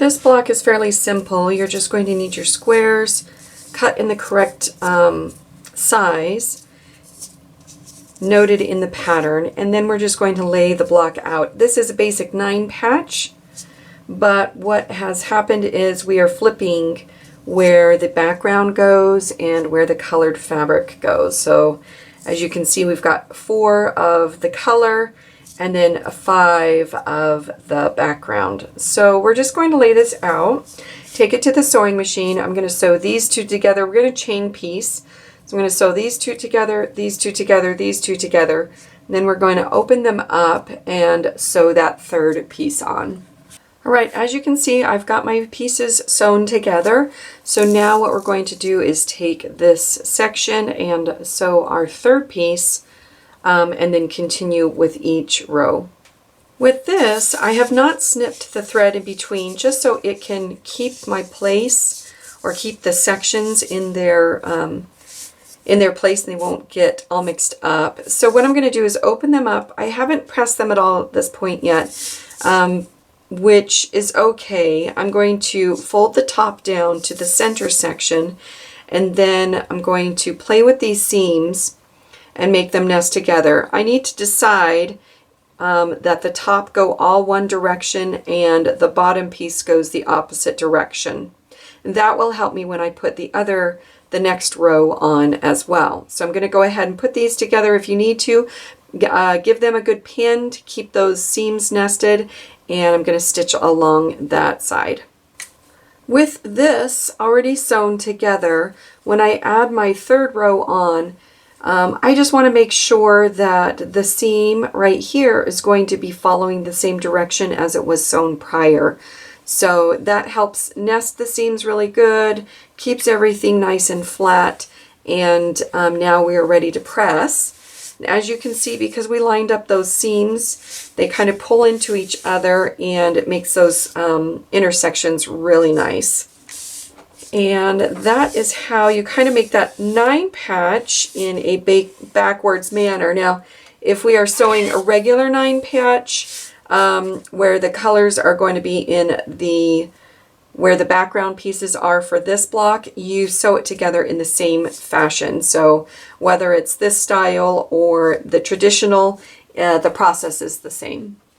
This block is fairly simple. You're just going to need your squares cut in the correct size, noted in the pattern, and then we're just going to lay the block out. This is a basic 9 patch, but what has happened is we are flipping where the background goes and where the colored fabric goes. So as you can see, we've got 4 of the color and then 5 of the background. So we're just going to lay this out, take it to the sewing machine. I'm going to sew these 2 together. We're going to chain piece. So I'm going to sew these 2 together, these 2 together, these 2 together. And then we're going to open them up and sew that 3rd piece on. All right, as you can see, I've got my pieces sewn together. So now what we're going to do is take this section and sew our 3rd piece, and then continue with each row. With this, I have not snipped the thread in between just so it can keep my place, or keep the sections in their place and they won't get all mixed up. So what I'm going to do is open them up. I haven't pressed them at all at this point yet, which is okay. I'm going to fold the top down to the center section, and then I'm going to play with these seams and make them nest together. I need to decide that the top go all one direction and the bottom piece goes the opposite direction. And that will help me when I put the next row on as well. So I'm going to go ahead and put these together. If you need to, give them a good pin to keep those seams nested, and I'm going to stitch along that side. With this already sewn together, when I add my 3rd row on, I just want to make sure that the seam right here is going to be following the same direction as it was sewn prior. So that helps nest the seams really good, keeps everything nice and flat, and now we are ready to press. As you can see, because we lined up those seams, they kind of pull into each other and it makes those intersections really nice. And that is how you kind of make that 9 patch in a backwards manner. Now, if we are sewing a regular 9 patch, where the colors are going to be in where the background pieces are for this block, you sew it together in the same fashion. So whether it's this style or the traditional, the process is the same.